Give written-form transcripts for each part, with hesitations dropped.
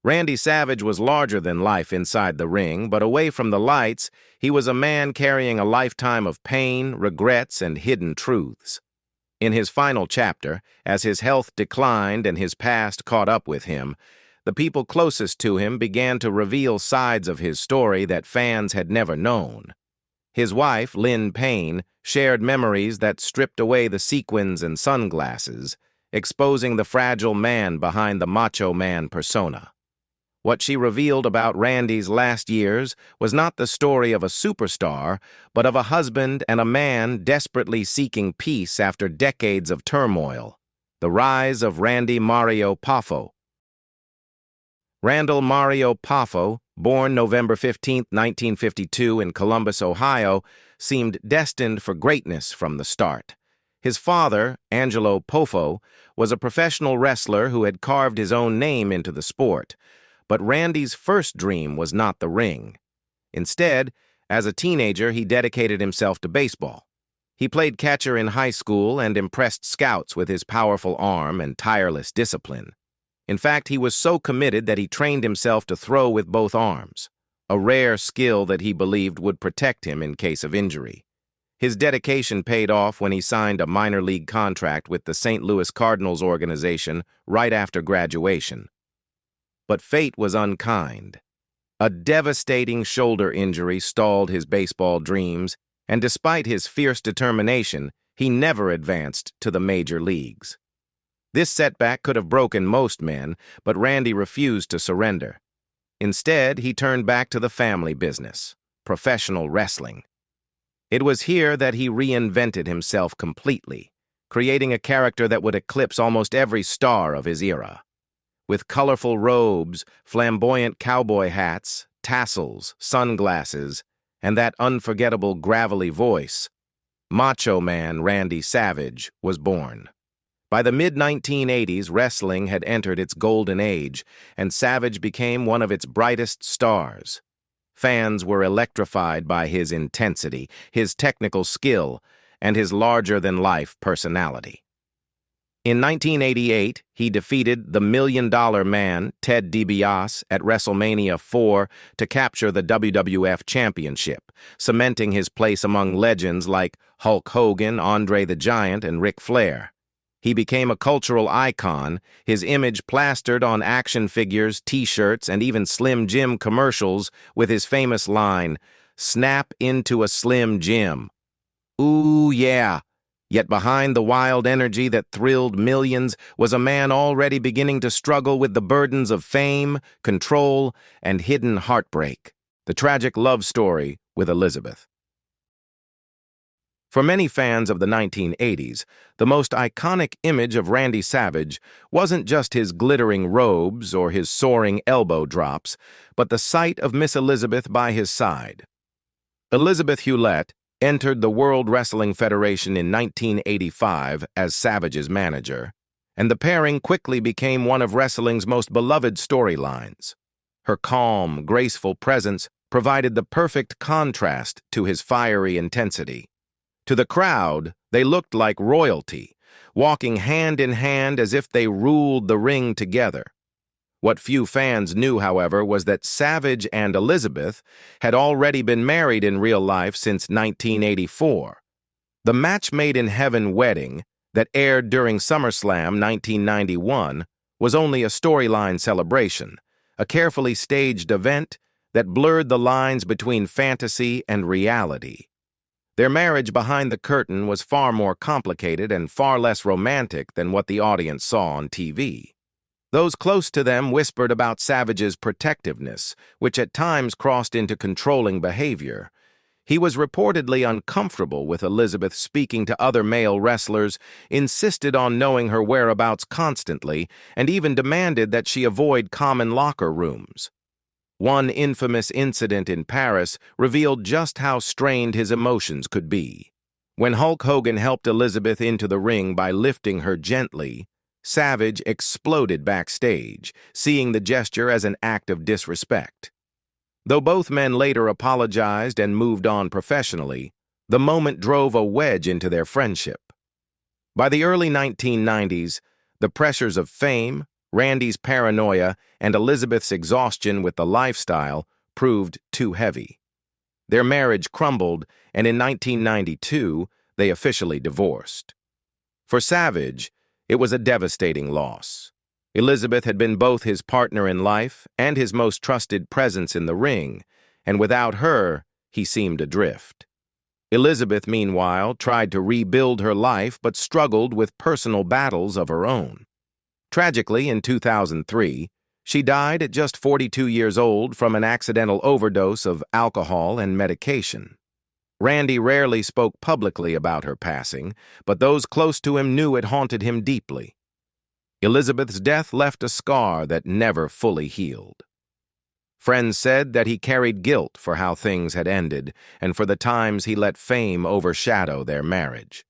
Randy Savage was larger than life inside the ring, but away from the lights, he was a man carrying a lifetime of pain, regrets, and hidden truths. In his final chapter, as his health declined and his past caught up with him, the people closest to him began to reveal sides of his story that fans had never known. His wife, Lynn Payne, shared memories that stripped away the sequins and sunglasses, exposing the fragile man behind the Macho Man persona. What she revealed about Randy's last years was not the story of a superstar, but of a husband and a man desperately seeking peace after decades of turmoil. The rise of Randy Mario Poffo. Randall Mario Poffo, born November 15, 1952 in Columbus, Ohio, seemed destined for greatness from the start. His father, Angelo Poffo, was a professional wrestler who had carved his own name into the sport. But Randy's first dream was not the ring. Instead, as a teenager, he dedicated himself to baseball. He played catcher in high school and impressed scouts with his powerful arm and tireless discipline. In fact, he was so committed that he trained himself to throw with both arms, a rare skill that he believed would protect him in case of injury. His dedication paid off when he signed a minor league contract with the St. Louis Cardinals organization right after graduation. But fate was unkind. A devastating shoulder injury stalled his baseball dreams, and despite his fierce determination, he never advanced to the major leagues. This setback could have broken most men, but Randy refused to surrender. Instead, he turned back to the family business, professional wrestling. It was here that he reinvented himself completely, creating a character that would eclipse almost every star of his era. With colorful robes, flamboyant cowboy hats, tassels, sunglasses, and that unforgettable gravelly voice, Macho Man Randy Savage was born. By the mid-1980s, wrestling had entered its golden age, and Savage became one of its brightest stars. Fans were electrified by his intensity, his technical skill, and his larger-than-life personality. In 1988, he defeated the $1 Million Man, Ted DiBiase, at WrestleMania 4 to capture the WWF Championship, cementing his place among legends like Hulk Hogan, Andre the Giant, and Ric Flair. He became a cultural icon, his image plastered on action figures, T-shirts, and even Slim Jim commercials with his famous line, "Snap into a Slim Jim." Ooh, yeah. Yet behind the wild energy that thrilled millions was a man already beginning to struggle with the burdens of fame, control, and hidden heartbreak. The tragic love story with Elizabeth. For many fans of the 1980s, the most iconic image of Randy Savage wasn't just his glittering robes or his soaring elbow drops, but the sight of Miss Elizabeth by his side. Elizabeth Hewlett entered the World Wrestling Federation in 1985 as Savage's manager, and the pairing quickly became one of wrestling's most beloved storylines. Her calm, graceful presence provided the perfect contrast to his fiery intensity. To the crowd, they looked like royalty, walking hand in hand as if they ruled the ring together. What few fans knew, however, was that Savage and Elizabeth had already been married in real life since 1984. The Match Made in Heaven wedding that aired during SummerSlam 1991 was only a storyline celebration, a carefully staged event that blurred the lines between fantasy and reality. Their marriage behind the curtain was far more complicated and far less romantic than what the audience saw on TV. Those close to them whispered about Savage's protectiveness, which at times crossed into controlling behavior. He was reportedly uncomfortable with Elizabeth speaking to other male wrestlers, insisted on knowing her whereabouts constantly, and even demanded that she avoid common locker rooms. One infamous incident in Paris revealed just how strained his emotions could be. When Hulk Hogan helped Elizabeth into the ring by lifting her gently, Savage exploded backstage, seeing the gesture as an act of disrespect. Though both men later apologized and moved on professionally, the moment drove a wedge into their friendship. By the early 1990s, the pressures of fame, Randy's paranoia and Elizabeth's exhaustion with the lifestyle proved too heavy. Their marriage crumbled, and in 1992, they officially divorced. For Savage, it was a devastating loss. Elizabeth had been both his partner in life and his most trusted presence in the ring, and without her, he seemed adrift. Elizabeth, meanwhile, tried to rebuild her life but struggled with personal battles of her own. Tragically, in 2003, she died at just 42 years old from an accidental overdose of alcohol and medication. Randy rarely spoke publicly about her passing, but those close to him knew it haunted him deeply. Elizabeth's death left a scar that never fully healed. Friends said that he carried guilt for how things had ended and for the times he let fame overshadow their marriage.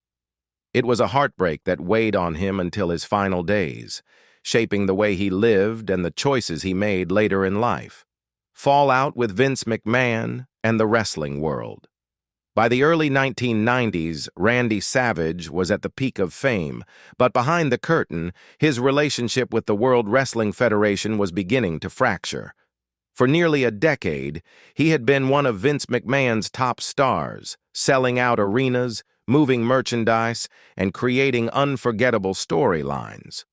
It was a heartbreak that weighed on him until his final days, shaping the way he lived and the choices he made later in life. Fallout with Vince McMahon and the wrestling world. By the early 1990s, Randy Savage was at the peak of fame, but behind the curtain, his relationship with the World Wrestling Federation was beginning to fracture. For nearly a decade, he had been one of Vince McMahon's top stars, selling out arenas, moving merchandise, and creating unforgettable storylines.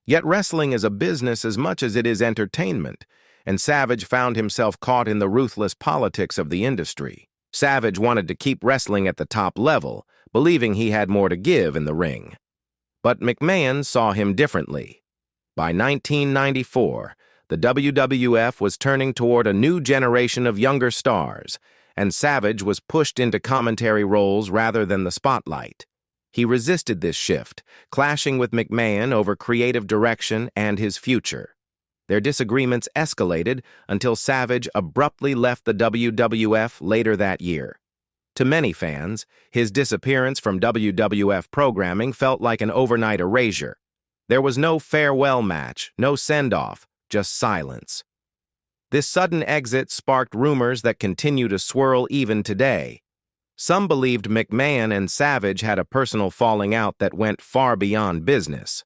Yet wrestling is a business as much as it is entertainment, and Savage found himself caught in the ruthless politics of the industry. Savage wanted to keep wrestling at the top level, believing he had more to give in the ring. But McMahon saw him differently. By 1994, the WWF was turning toward a new generation of younger stars, and Savage was pushed into commentary roles rather than the spotlight. He resisted this shift, clashing with McMahon over creative direction and his future. Their disagreements escalated until Savage abruptly left the WWF later that year. To many fans, his disappearance from WWF programming felt like an overnight erasure. There was no farewell match, no send-off, just silence. This sudden exit sparked rumors that continue to swirl even today. Some believed McMahon and Savage had a personal falling out that went far beyond business.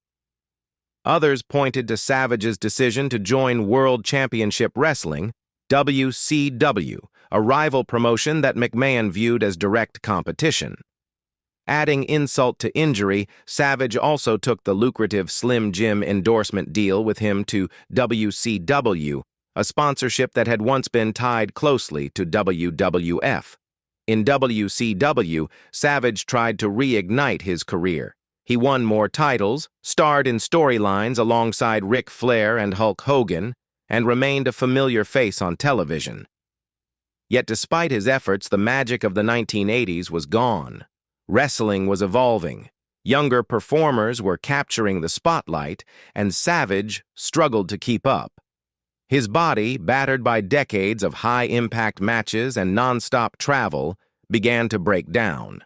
Others pointed to Savage's decision to join World Championship Wrestling, WCW, a rival promotion that McMahon viewed as direct competition. Adding insult to injury, Savage also took the lucrative Slim Jim endorsement deal with him to WCW, a sponsorship that had once been tied closely to WWF. In WCW, Savage tried to reignite his career. He won more titles, starred in storylines alongside Ric Flair and Hulk Hogan, and remained a familiar face on television. Yet despite his efforts, the magic of the 1980s was gone. Wrestling was evolving. Younger performers were capturing the spotlight, and Savage struggled to keep up. His body, battered by decades of high-impact matches and non-stop travel, began to break down.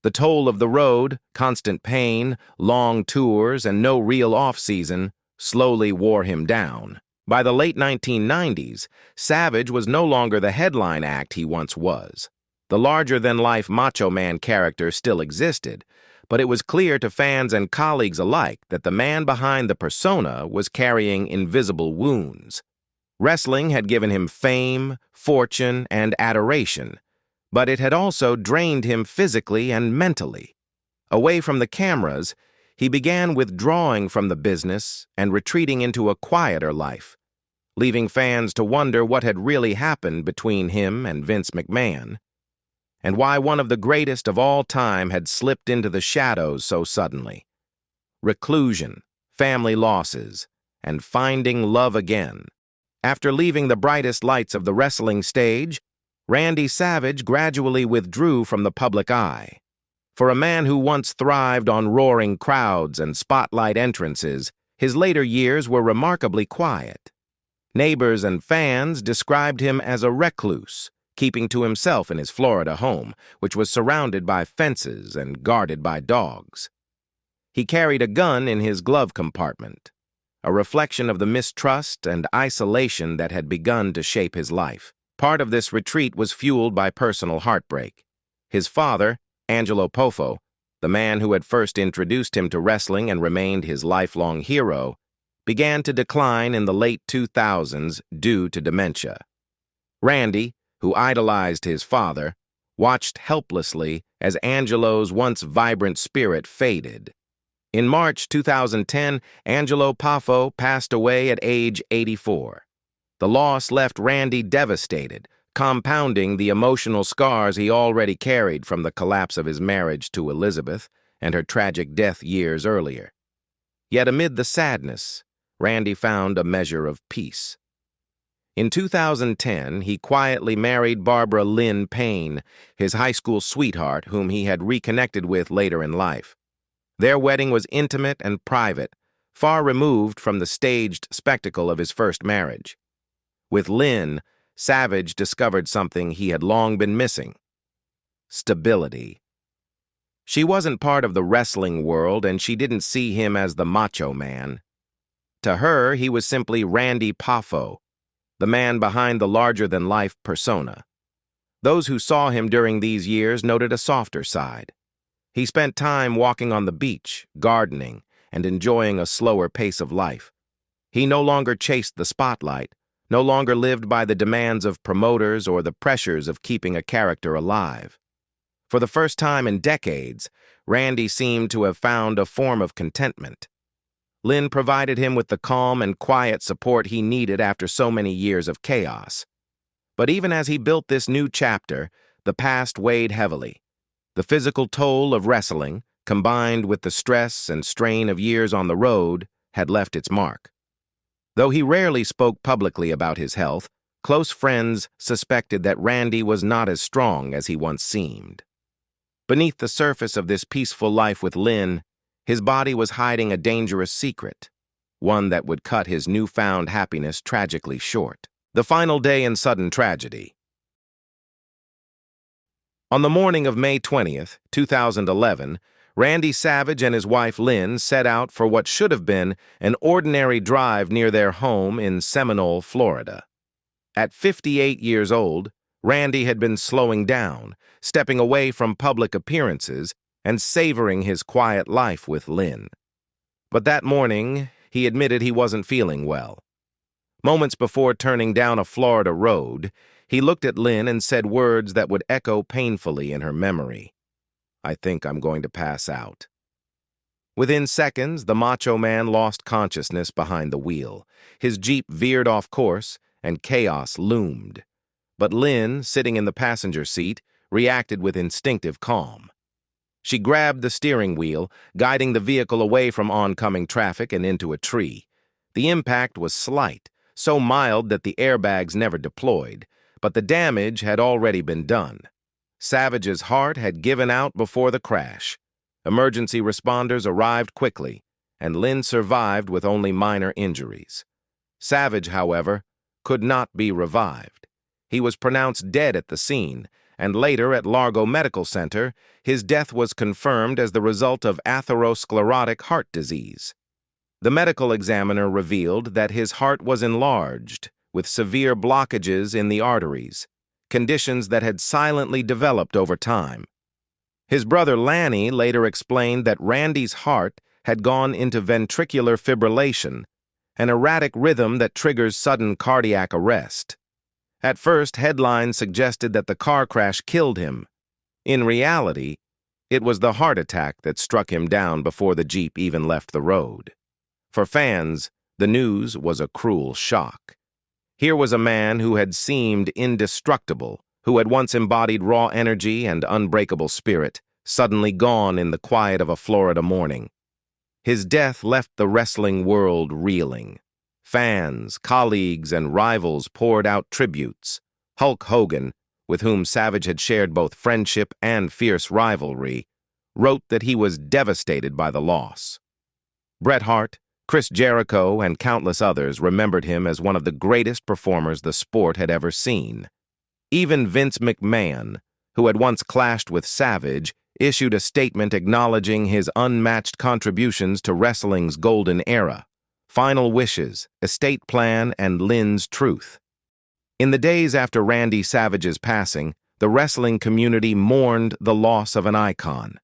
The toll of the road, constant pain, long tours, and no real off-season slowly wore him down. By the late 1990s, Savage was no longer the headline act he once was. The larger-than-life Macho Man character still existed, but it was clear to fans and colleagues alike that the man behind the persona was carrying invisible wounds. Wrestling had given him fame, fortune, and adoration, but it had also drained him physically and mentally. Away from the cameras, he began withdrawing from the business and retreating into a quieter life, leaving fans to wonder what had really happened between him and Vince McMahon, and why one of the greatest of all time had slipped into the shadows so suddenly. Reclusion, family losses, and finding love again. After leaving the brightest lights of the wrestling stage, Randy Savage gradually withdrew from the public eye. For a man who once thrived on roaring crowds and spotlight entrances, his later years were remarkably quiet. Neighbors and fans described him as a recluse, keeping to himself in his Florida home, which was surrounded by fences and guarded by dogs. He carried a gun in his glove compartment, a reflection of the mistrust and isolation that had begun to shape his life. Part of this retreat was fueled by personal heartbreak. His father, Angelo Poffo, the man who had first introduced him to wrestling and remained his lifelong hero, began to decline in the late 2000s due to dementia. Randy, who idolized his father, watched helplessly as Angelo's once vibrant spirit faded. In March 2010, Angelo Poffo passed away at age 84. The loss left Randy devastated, compounding the emotional scars he already carried from the collapse of his marriage to Elizabeth and her tragic death years earlier. Yet amid the sadness, Randy found a measure of peace. In 2010, he quietly married Barbara Lynn Payne, his high school sweetheart whom he had reconnected with later in life. Their wedding was intimate and private, far removed from the staged spectacle of his first marriage. With Lynn, Savage discovered something he had long been missing: stability. She wasn't part of the wrestling world, and she didn't see him as the Macho Man. To her, he was simply Randy Poffo, the man behind the larger-than-life persona. Those who saw him during these years noted a softer side. He spent time walking on the beach, gardening, and enjoying a slower pace of life. He no longer chased the spotlight, no longer lived by the demands of promoters or the pressures of keeping a character alive. For the first time in decades, Randy seemed to have found a form of contentment. Lynn provided him with the calm and quiet support he needed after so many years of chaos. But even as he built this new chapter, the past weighed heavily. The physical toll of wrestling, combined with the stress and strain of years on the road, had left its mark. Though he rarely spoke publicly about his health, close friends suspected that Randy was not as strong as he once seemed. Beneath the surface of this peaceful life with Lynn, his body was hiding a dangerous secret, one that would cut his newfound happiness tragically short. The final day in sudden tragedy. On the morning of May 20th, 2011, Randy Savage and his wife Lynn set out for what should have been an ordinary drive near their home in Seminole, Florida. At 58 years old, Randy had been slowing down, stepping away from public appearances, and savoring his quiet life with Lynn. But that morning, he admitted he wasn't feeling well. Moments before turning down a Florida road, he looked at Lynn and said words that would echo painfully in her memory. "I think I'm going to pass out." Within seconds, the Macho Man lost consciousness behind the wheel. His Jeep veered off course, and chaos loomed. But Lynn, sitting in the passenger seat, reacted with instinctive calm. She grabbed the steering wheel, guiding the vehicle away from oncoming traffic and into a tree. The impact was slight, so mild that the airbags never deployed, but the damage had already been done. Savage's heart had given out before the crash. Emergency responders arrived quickly, and Lynn survived with only minor injuries. Savage, however, could not be revived. He was pronounced dead at the scene, and later at Largo Medical Center, his death was confirmed as the result of atherosclerotic heart disease. The medical examiner revealed that his heart was enlarged, with severe blockages in the arteries, conditions that had silently developed over time. His brother Lanny later explained that Randy's heart had gone into ventricular fibrillation, an erratic rhythm that triggers sudden cardiac arrest. At first, headlines suggested that the car crash killed him. In reality, it was the heart attack that struck him down before the Jeep even left the road. For fans, the news was a cruel shock. Here was a man who had seemed indestructible, who had once embodied raw energy and unbreakable spirit, suddenly gone in the quiet of a Florida morning. His death left the wrestling world reeling. Fans, colleagues, and rivals poured out tributes. Hulk Hogan, with whom Savage had shared both friendship and fierce rivalry, wrote that he was devastated by the loss. Bret Hart, Chris Jericho, and countless others remembered him as one of the greatest performers the sport had ever seen. Even Vince McMahon, who had once clashed with Savage, issued a statement acknowledging his unmatched contributions to wrestling's golden era. Final wishes, estate plan, and Lynn's truth. In the days after Randy Savage's passing, the wrestling community mourned the loss of an icon.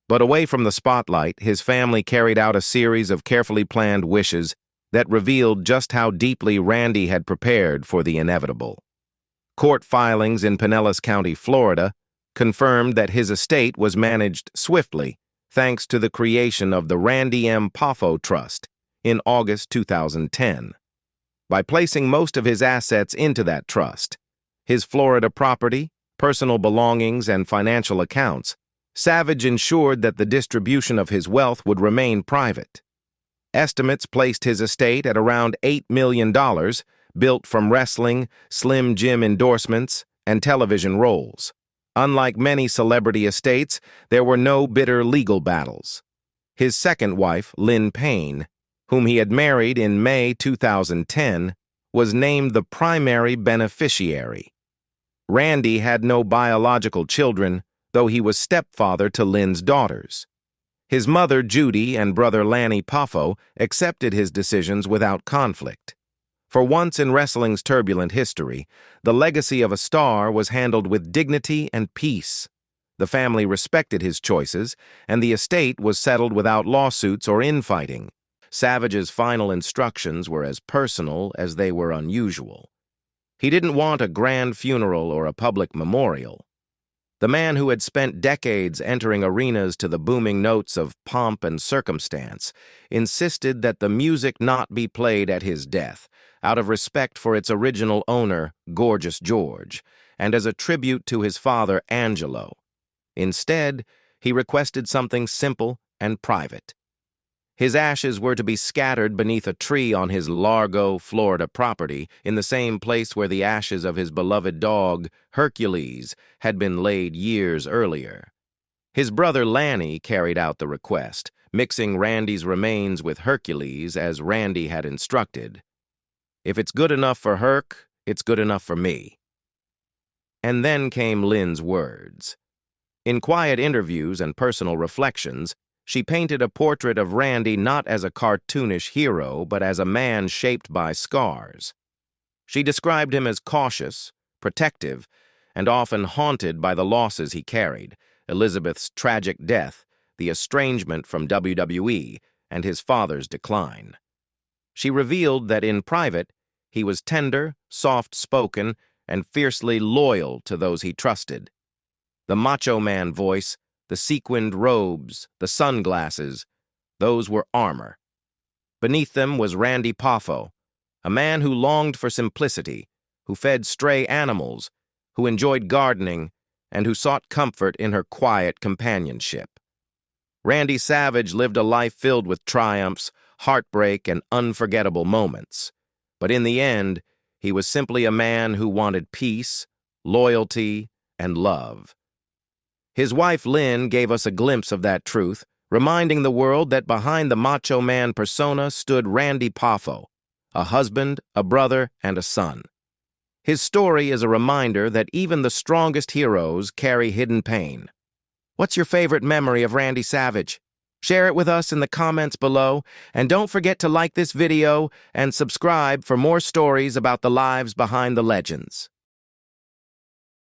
But away from the spotlight, his family carried out a series of carefully planned wishes, that revealed just how deeply Randy had prepared for the inevitable. Court filings in Pinellas County, Florida, confirmed that his estate was managed swiftly thanks to the creation of the Randy M. Poffo Trust in August 2010. By placing most of his assets into that trust, his Florida property, personal belongings, and financial accounts, Savage ensured that the distribution of his wealth would remain private. Estimates placed his estate at around $8 million, built from wrestling, Slim Jim endorsements, and television roles. Unlike many celebrity estates, there were no bitter legal battles. His second wife, Lynn Payne, whom he had married in May 2010, was named the primary beneficiary. Randy had no biological children, though he was stepfather to Lynn's daughters. His mother, Judy, and brother Lanny Poffo accepted his decisions without conflict. For once in wrestling's turbulent history, the legacy of a star was handled with dignity and peace. The family respected his choices, and the estate was settled without lawsuits or infighting. Savage's final instructions were as personal as they were unusual. He didn't want a grand funeral or a public memorial. The man who had spent decades entering arenas to the booming notes of pomp and circumstance insisted that the music not be played at his death, out of respect for its original owner, Gorgeous George, and as a tribute to his father, Angelo. Instead, he requested something simple and private. His ashes were to be scattered beneath a tree on his Largo, Florida property, in the same place where the ashes of his beloved dog, Hercules, had been laid years earlier. His brother Lanny carried out the request, mixing Randy's remains with Hercules as Randy had instructed. "If it's good enough for Herc, it's good enough for me." And then came Lynn's words. In quiet interviews and personal reflections, she painted a portrait of Randy not as a cartoonish hero, but as a man shaped by scars. She described him as cautious, protective, and often haunted by the losses he carried: Elizabeth's tragic death, the estrangement from WWE, and his father's decline. She revealed that in private, he was tender, soft-spoken, and fiercely loyal to those he trusted. The Macho Man voice, the sequined robes, the sunglasses, those were armor. Beneath them was Randy Poffo, a man who longed for simplicity, who fed stray animals, who enjoyed gardening, and who sought comfort in her quiet companionship. Randy Savage lived a life filled with triumphs, heartbreak, and unforgettable moments. But in the end, he was simply a man who wanted peace, loyalty, and love. His wife Lynn gave us a glimpse of that truth, reminding the world that behind the Macho Man persona stood Randy Poffo, a husband, a brother, and a son. His story is a reminder that even the strongest heroes carry hidden pain. What's your favorite memory of Randy Savage? Share it with us in the comments below, and don't forget to like this video and subscribe for more stories about the lives behind the legends.